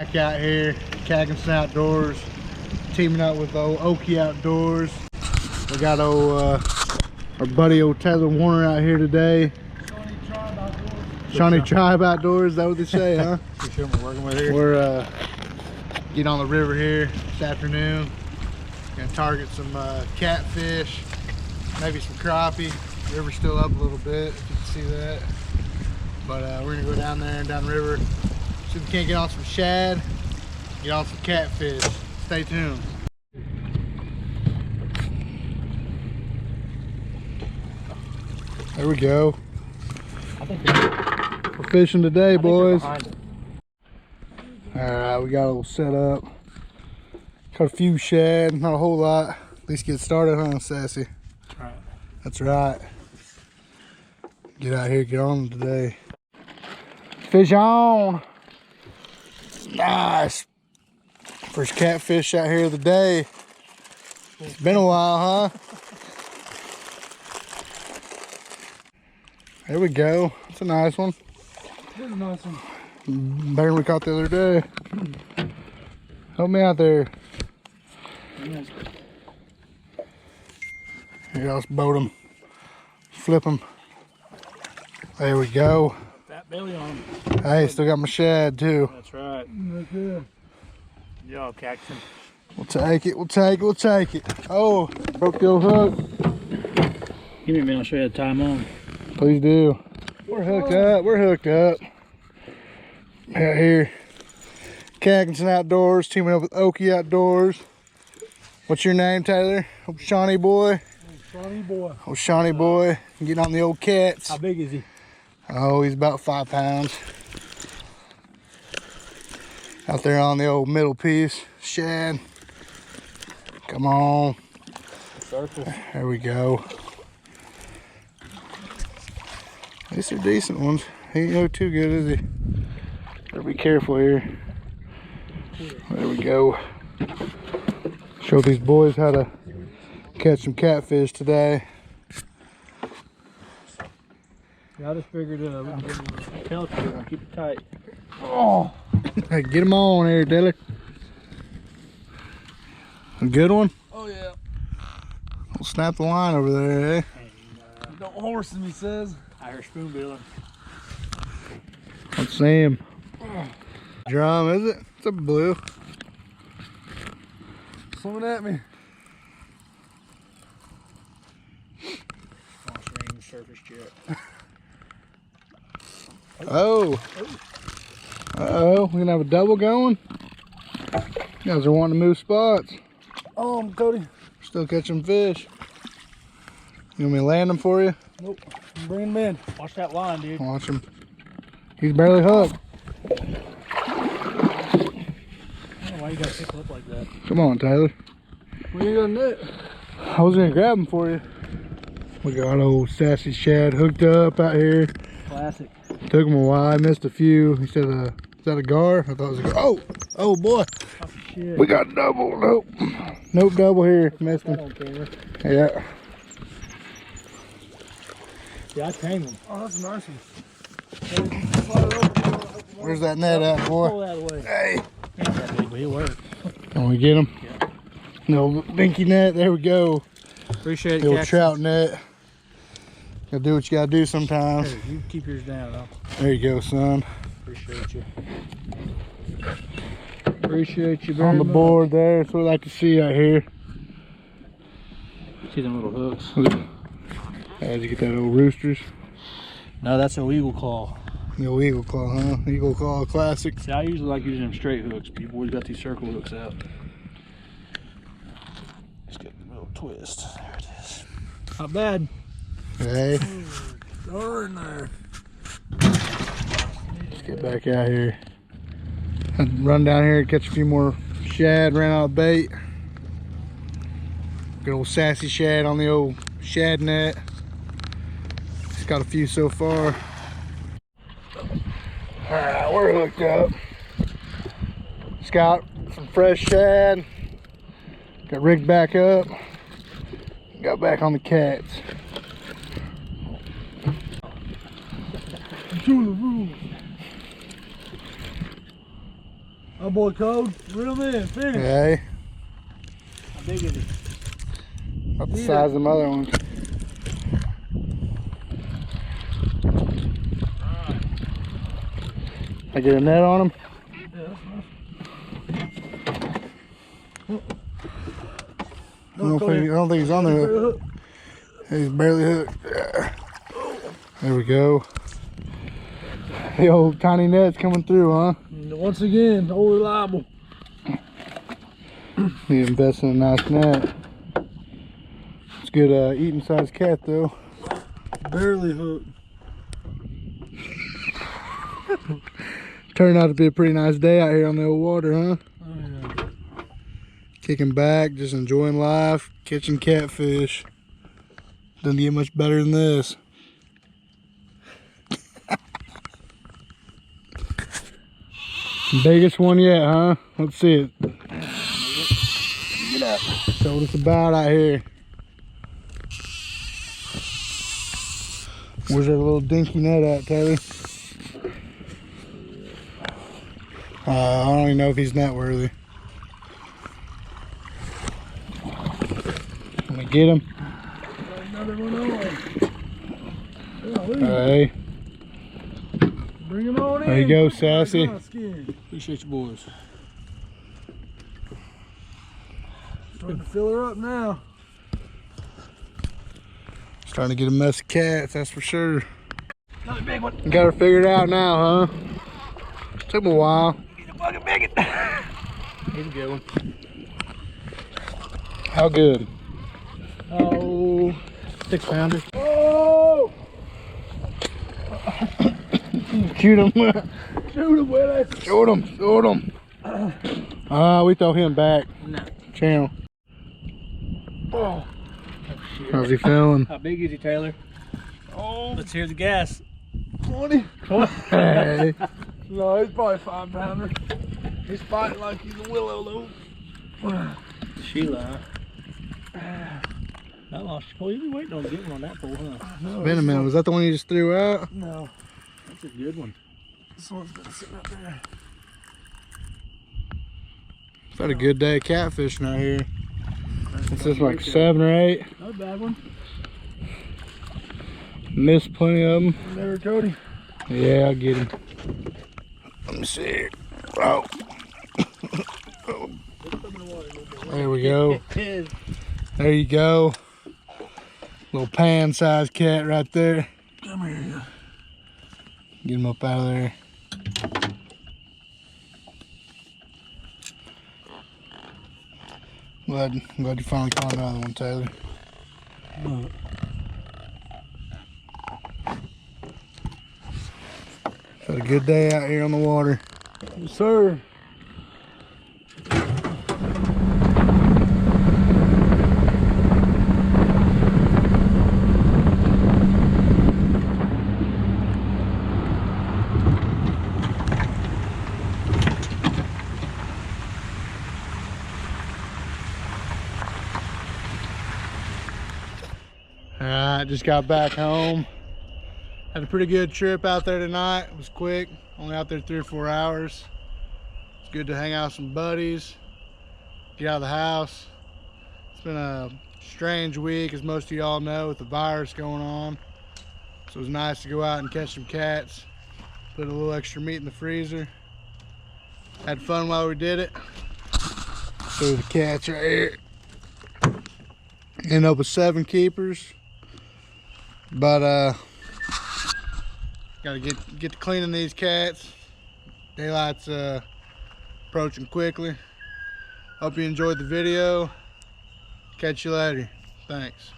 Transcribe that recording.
Back out here, Catfish Outdoors, teaming up with old Okie Outdoors. We got old our buddy old Taylor Warner out here today. Shawnee Tribe Outdoors, is that what they say, huh? Sure we're working with here. We're getting on the river here this afternoon. Gonna target some catfish, maybe some crappie. River's still up a little bit, if you can see that. But we're gonna go down there and down the river. See if we can't get on some shad, get on some catfish. Stay tuned. There we go. We're fishing today, boys. Alright, we got a little set up. Caught a few shad, not a whole lot. At least get started, huh, Sassy? Right. That's right. Get out here, get on today. Fish on! Nice! First catfish out here of the day. It's been a while, huh? There we go. That's a nice one. This is a nice one. Better than we caught the other day. Help me out there. Here, let's boat them. Flip them. There we go. That belly on him. Hey, still got my shad too. That's right. That's good. Yo, Caxton. We'll take it, we'll take it, we'll take it. Oh, broke the old hook. Give me a minute, I'll show you how to tie them on. Please do. We're hooked up, we're hooked up. Out here, Catfish Outdoors, teaming up with Okie Outdoors. What's your name, Taylor? Oh, Shawnee boy. Shawnee boy. Oh, Shawnee boy. Getting on the old cats. How big is he? Oh, he's about 5 pounds. Out there on the old middle piece. Shad. Come on. Circle. There we go. These are decent ones. He ain't no too good, is he? Better be careful here. There we go. Show these boys how to catch some catfish today. Yeah, I just figured we can get a pellet here and keep it tight. Oh, hey, get them on here, Dilly. A good one? Oh yeah. We'll snap the line over there, eh? And, don't horse him, he says. I hear spoonbilling. Let's see him. Drum, is it? It's a blue. Swimming at me. Oh, she ain't even surfaced yet. Oh. Uh-oh, we're gonna have a double going. You guys are wanting to move spots. Oh, Cody. Still catching fish. You want me to land them for you? Nope. I'm bringing him in. Watch that line, dude. Watch him. He's barely hooked. I don't know why you gotta pick up like that. Come on, Tyler. Where you gonna net? I was gonna grab him for you. We got old Sassy Shad hooked up out here. Classic. Took him a while. I missed a few. He said, is that a gar? I thought it was a gar. Oh, oh boy. Oh, shit. We got double. Nope. Nope, double here. Missed I him. don't care. Yeah. Yeah, I tamed him. Oh, that's a nice one. Where's that net at, boy? Pull that away. Hey. Ain't that big, but he'll work. Can we get him? Yeah. No dinky net. There we go. Appreciate it, The old Jackson. trout net. Gotta do what you gotta do sometimes. Hey, you keep yours down, though. There you go, son. Appreciate you. Appreciate you very On the much. board there. That's what I like to see out here. See them little hooks? How'd you get that old roosters? No, that's an eagle claw. The old eagle claw, huh? Eagle claw classic. See, I usually like using them straight hooks, but you boys got these circle hooks out. Just get a little twist. There it is. Not bad. Hey, Darn there. let's get back out here. I'd run down here and catch a few more shad. Ran out of bait. Good old Sassy Shad on the old shad net. Just got a few so far. Alright, we're hooked up. Just got some fresh shad. Got rigged back up. Got back on the cats. Oh boy, cold. Reel in, finish. Okay. How big is it? About the size of the other one. I get a net on him. Yeah, that's nice. I don't think he's on the hook. He's barely hooked. Yeah. There we go. The old tiny net's coming through, huh? And once again, old reliable. You invest in a nice net. It's good eating size cat though. Barely hooked. Turned out to be a pretty nice day out here on the old water, huh? Oh yeah. Kicking back, just enjoying life, catching catfish. Doesn't get much better than this. Biggest one yet, huh? Let's see it. Get up. Show what it's about out here. Where's that little dinky net at, Taylor? I don't even know if he's net worthy. Let me get him. Another one on. Hey. Bring him on in. There you go, Sassy. Appreciate you boys. Starting to fill her up now. Starting to get a mess of cats, that's for sure. Another big one. You got her figured out now, huh? Took me a while. He's a fucking big one. He's a good one. How good? Oh, 6 pounder. Oh! Shoot him. Shoot him, Willie. Shoot him. Shoot him. We throw him back. No. Channel. Oh. Shit. How's he feeling? How big is he, Taylor? Oh. Let's hear the gas. 20. Hey. No, he's probably 5 pounder. He's fighting like he's a willow though. Sheila. I lost. Oh, you been waiting on getting one on that pole, huh? No, It's been a minute. Was that the one you just threw out? No. That's a good one. This one's been sitting up there. It's had a good day of catfishing out here. It's just like 7 or 8. Not a bad one. Missed plenty of them. Never, Cody. Yeah, I'll get him. Let me see. Oh. There we go. There you go. Little pan-sized cat right there. Come here. Get him up out of there. I'm glad you finally caught another one, Taylor. Had a good day out here on the water. Yes, sir. Alright, just got back home. Had a pretty good trip out there tonight. It was quick, only out there 3 or 4 hours. It's good to hang out with some buddies, get out of the house. It's been a strange week, as most of y'all know, with the virus going on. So it was nice to go out and catch some cats, put a little extra meat in the freezer. Had fun while we did it. So the cats right here. Ended up with 7 keepers. But gotta get to cleaning these cats. Daylight's approaching quickly. Hope you enjoyed the video. Catch you later. Thanks.